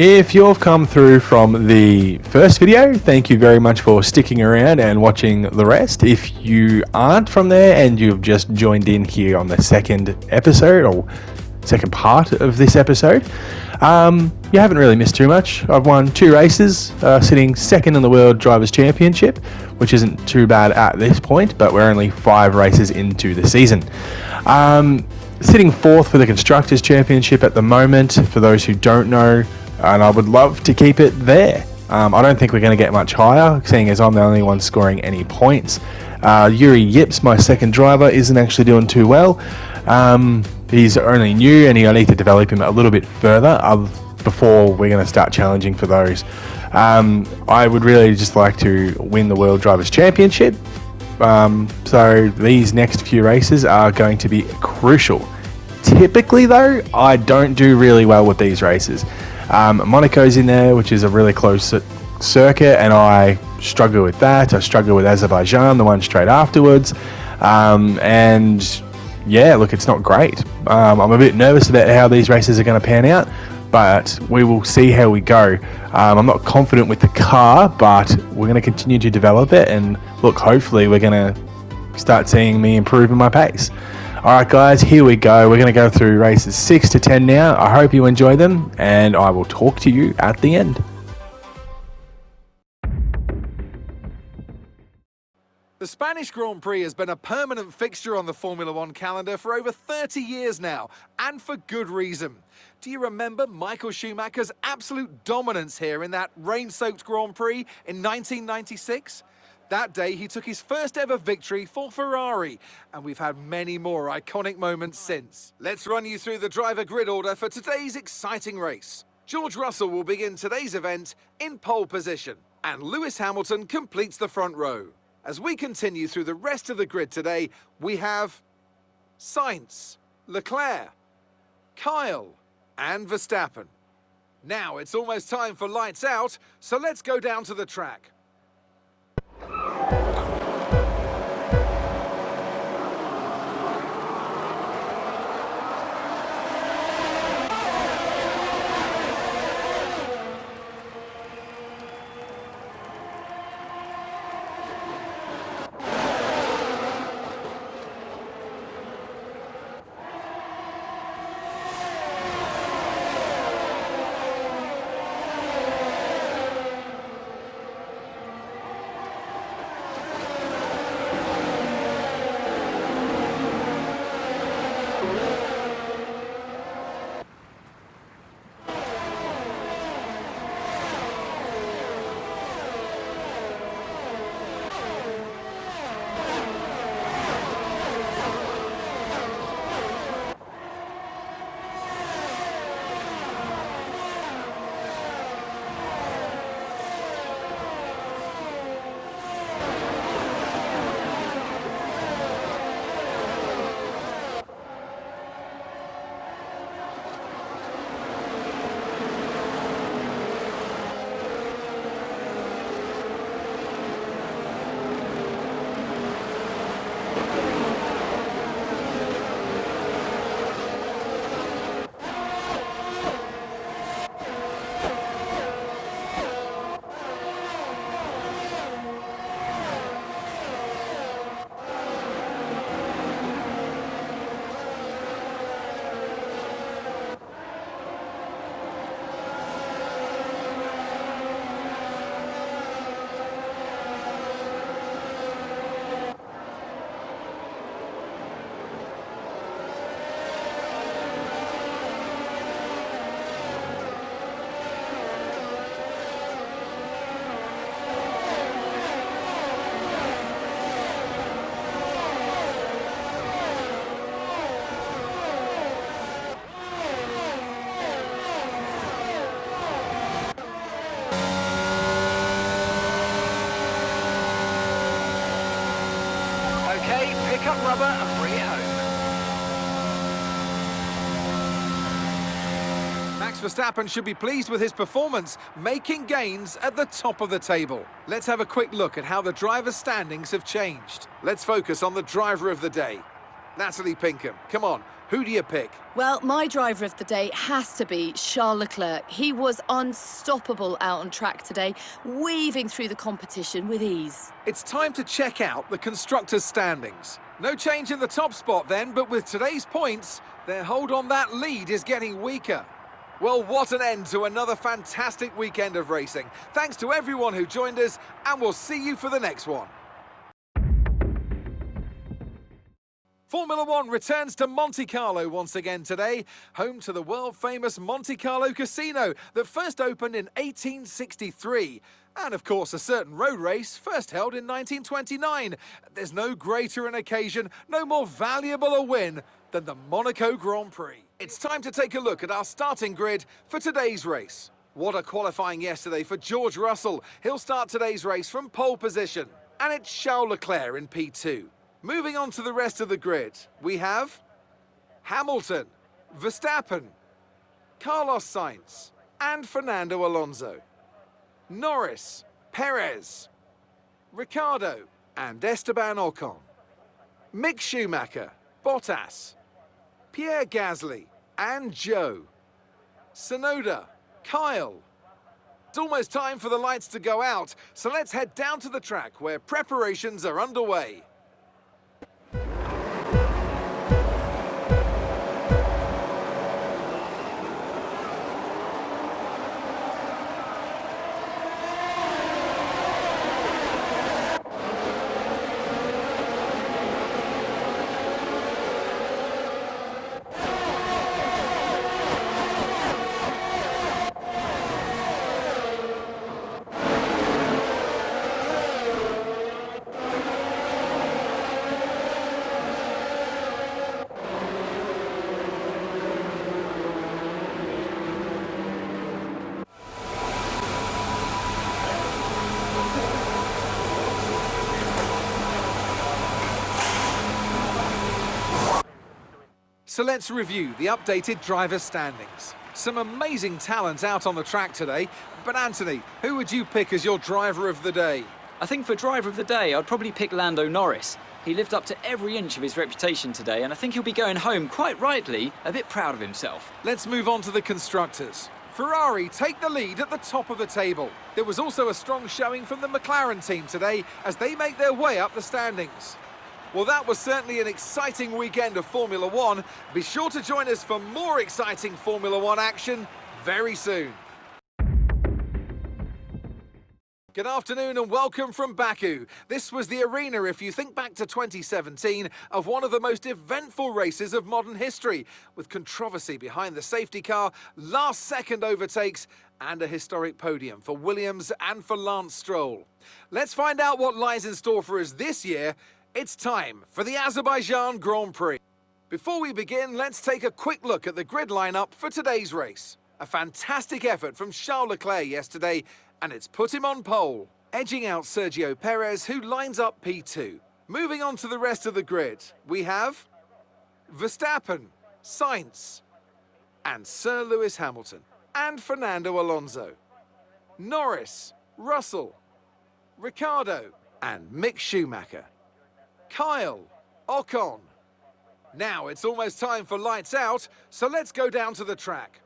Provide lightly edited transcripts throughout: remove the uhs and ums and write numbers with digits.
If you've come through from the first video, thank you very much for sticking around and watching the rest. If you aren't from there and you've just joined in here on the second episode or second part of this episode, you haven't really missed too much. I've won 2 races, sitting second in the World Drivers' Championship, which isn't too bad at this point, but we're only 5 races into the season. Sitting fourth for the Constructors' Championship at the moment, for those who don't know, and I would love to keep it there. I don't think we're going to get much higher, seeing as I'm the only one scoring any points. Yuri Yips, my second driver, isn't actually doing too well. He's only new and I need to develop him a little bit further before we're going to start challenging for those. I would really just like to win the World Drivers' Championship. So these next few races are going to be crucial. Typically though, I don't do really well with these races. Monaco's in there, which is a really close circuit, and I struggle with that. I struggle with Azerbaijan, the one straight afterwards. And yeah, look, it's not great. I'm a bit nervous about how these races are going to pan out, but we will see how we go. I'm not confident with the car, but we're going to continue to develop it, and look, hopefully we're going to start seeing me improving my pace. Alright guys, here we go. We're going to go through races 6 to 10 now. I hope you enjoy them, and I will talk to you at the end. The Spanish Grand Prix has been a permanent fixture on the Formula One calendar for over 30 years now, and for good reason. Do you remember Michael Schumacher's absolute dominance here in that rain-soaked Grand Prix in 1996? That day, he took his first ever victory for Ferrari, and we've had many more iconic moments since. Let's run you through the driver grid order for today's exciting race. George Russell will begin today's event in pole position, and Lewis Hamilton completes the front row. As we continue through the rest of the grid today, we have Sainz, Leclerc, Kyle, and Verstappen. Now it's almost time for lights out, so let's go down to the track. Up rubber and bring it home. Max Verstappen should be pleased with his performance, making gains at the top of the table. Let's have a quick look at how the drivers' standings have changed. Let's focus on the driver of the day. Natalie Pinkham, come on, Who do you pick? Well, my driver of the day has to be Charles Leclerc. He was unstoppable out on track today, weaving through the competition with ease. It's time to check out the constructors' standings. No change in the top spot then, but with today's points, their hold on that lead is getting weaker. Well, what an end to another fantastic weekend of racing. Thanks to everyone who joined us, and we'll see you for the next one. Formula One returns to Monte Carlo once again today, home to the world-famous Monte Carlo Casino that first opened in 1863. And of course, a certain road race first held in 1929. There's no greater an occasion, no more valuable a win than the Monaco Grand Prix. It's time to take a look at our starting grid for today's race. What a qualifying yesterday for George Russell. He'll start today's race from pole position. And it's Charles Leclerc in P2. Moving on to the rest of the grid, we have Hamilton, Verstappen, Carlos Sainz, and Fernando Alonso. Norris, Perez, Ricciardo, and Esteban Ocon. Mick Schumacher, Bottas, Pierre Gasly, and Joe. Tsunoda, Kyle. It's almost time for the lights to go out, so let's head down to the track where preparations are underway. So let's review the updated driver standings. Some amazing talent out on the track today, but Anthony, who would you pick as your driver of the day? I think for driver of the day, I'd probably pick Lando Norris. He lived up to every inch of his reputation today, and I think he'll be going home, quite rightly, a bit proud of himself. Let's move on to the constructors. Ferrari take the lead at the top of the table. There was also a strong showing from the McLaren team today as they make their way up the standings. Well, that was certainly an exciting weekend of Formula One. Be sure to join us for more exciting Formula One action very soon. Good afternoon and welcome from Baku. This was the arena, if you think back to 2017, of one of the most eventful races of modern history, with controversy behind the safety car, last-second overtakes, and a historic podium for Williams and for Lance Stroll. Let's find out what lies in store for us this year. It's time for the Azerbaijan Grand Prix. Before we begin, let's take a quick look at the grid lineup for today's race. A fantastic effort from Charles Leclerc yesterday, and it's put him on pole, edging out Sergio Perez, who lines up P2. Moving on to the rest of the grid, we have Verstappen, Sainz, and Sir Lewis Hamilton, and Fernando Alonso, Norris, Russell, Ricciardo, and Mick Schumacher, Kyle, Ocon. Now it's almost time for lights out, so let's go down to the track.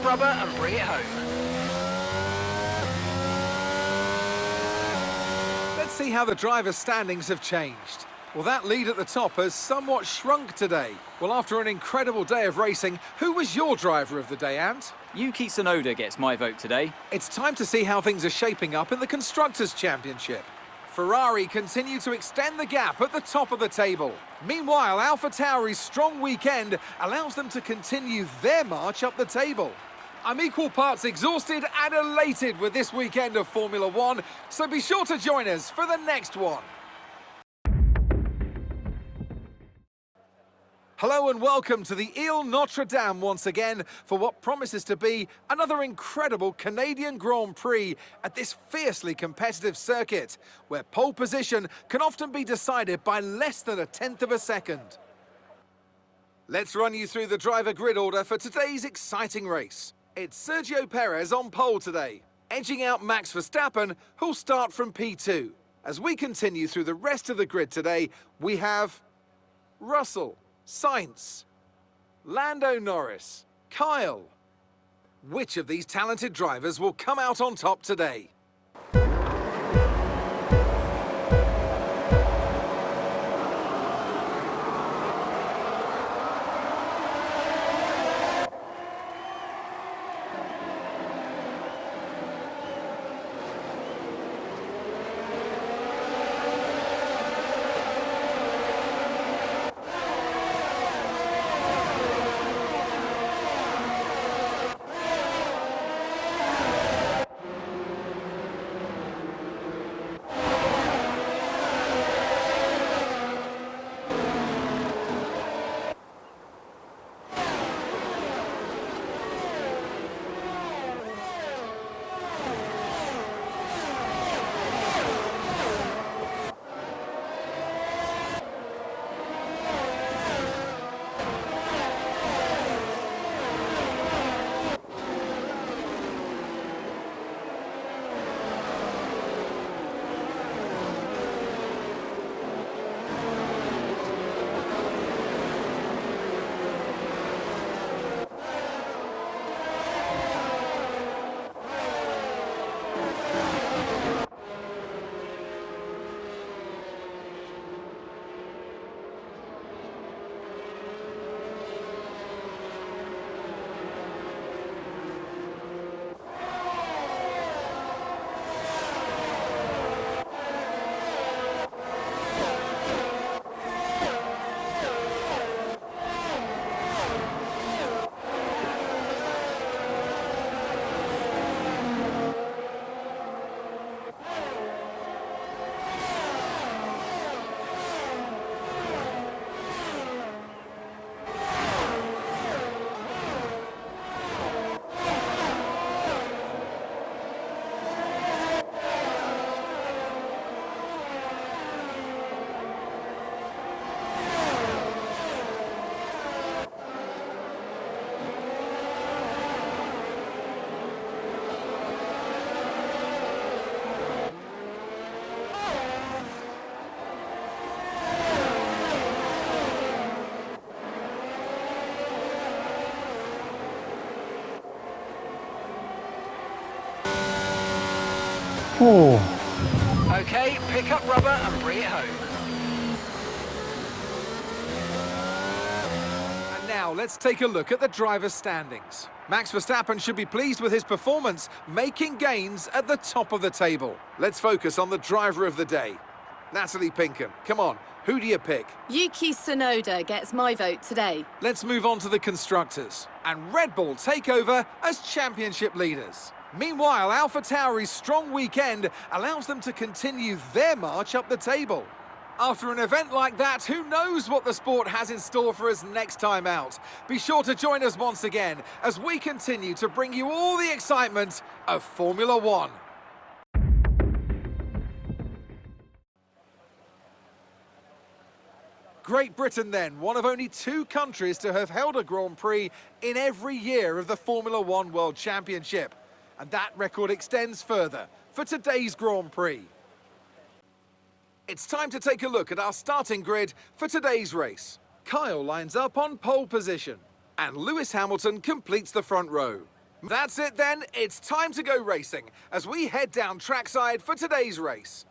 rubber and bring it home. Let's see how the driver's standings have changed. Well, that lead at the top has somewhat shrunk today. Well, after an incredible day of racing, who was your driver of the day, Ant? Yuki Tsunoda gets my vote today. It's time to see how things are shaping up in the Constructors' Championship. Ferrari continue to extend the gap at the top of the table. Meanwhile, AlphaTauri's strong weekend allows them to continue their march up the table. I'm equal parts exhausted and elated with this weekend of Formula One, so be sure to join us for the next one. Hello and welcome to the Ile Notre Dame once again for what promises to be another incredible Canadian Grand Prix at this fiercely competitive circuit, where pole position can often be decided by less than 1/10 of a second. Let's run you through the driver grid order for today's exciting race. It's Sergio Perez on pole today, edging out Max Verstappen, who'll start from P2. As we continue through the rest of the grid today, we have Russell, Sainz, Lando Norris, Kyle. Which of these talented drivers will come out on top today? Oh, Okay, pick up rubber and bring it home. And now let's take a look at the driver's standings. Max Verstappen should be pleased with his performance, making gains at the top of the table. Let's focus on the driver of the day. Natalie Pinkham, come on, who do you pick? Yuki Tsunoda gets my vote today. Let's move on to the constructors. And Red Bull take over as championship leaders. Meanwhile, AlphaTauri's strong weekend allows them to continue their march up the table. After an event like that, who knows what the sport has in store for us next time out? Be sure to join us once again as we continue to bring you all the excitement of Formula One. Great Britain then, one of only 2 countries to have held a Grand Prix in every year of the Formula One World Championship. And that record extends further for today's Grand Prix. It's time to take a look at our starting grid for today's race. Kyle lines up on pole position, and Lewis Hamilton completes the front row. That's it then, it's time to go racing as we head down trackside for today's race.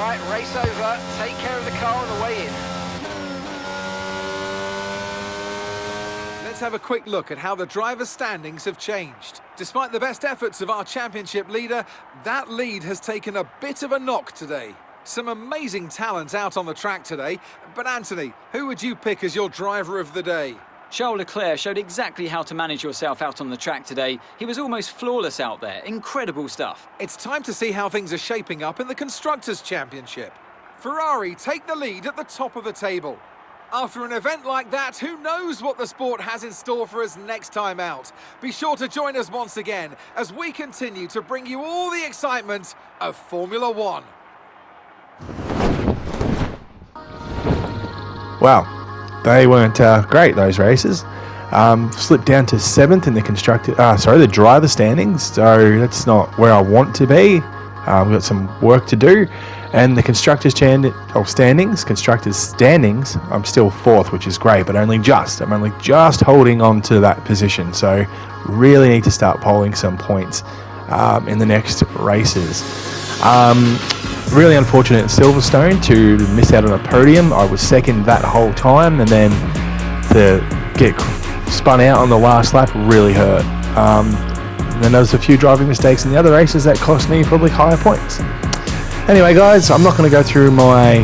Alright, race over. Take care of the car on the way in. Let's have a quick look at how the driver's standings have changed. Despite the best efforts of our championship leader, that lead has taken a bit of a knock today. Some amazing talent out on the track today, but Anthony, who would you pick as your driver of the day? Charles Leclerc showed exactly how to manage yourself out on the track today. He was almost flawless out there. Incredible stuff. It's time to see how things are shaping up in the Constructors' Championship. Ferrari take the lead at the top of the table. After an event like that, who knows what the sport has in store for us next time out? Be sure to join us once again as we continue to bring you all the excitement of Formula One. Wow, they weren't great, those races. Slipped down to 7th in the the driver standings, so that's not where I want to be. We've got some work to do. And the constructors' standings, I'm still 4th, which is great, but I'm only just holding on to that position. So really need to start polling some points in the next races. Really unfortunate at Silverstone to miss out on a podium. I was second that whole time, and then to get spun out on the last lap really hurt. And then there was a few driving mistakes in the other races that cost me probably higher points. Anyway, guys, I'm not going to go through my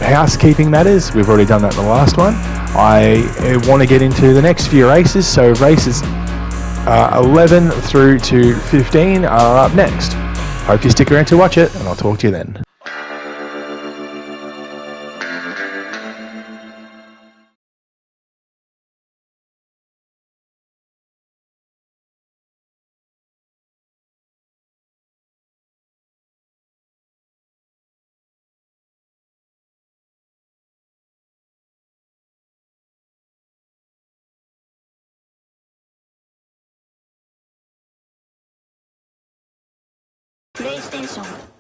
housekeeping matters. We've already done that in the last one. I want to get into the next few races, so races 11 through to 15 are up next. Hope you stick around to watch it, and I'll talk to you then. プレイステーション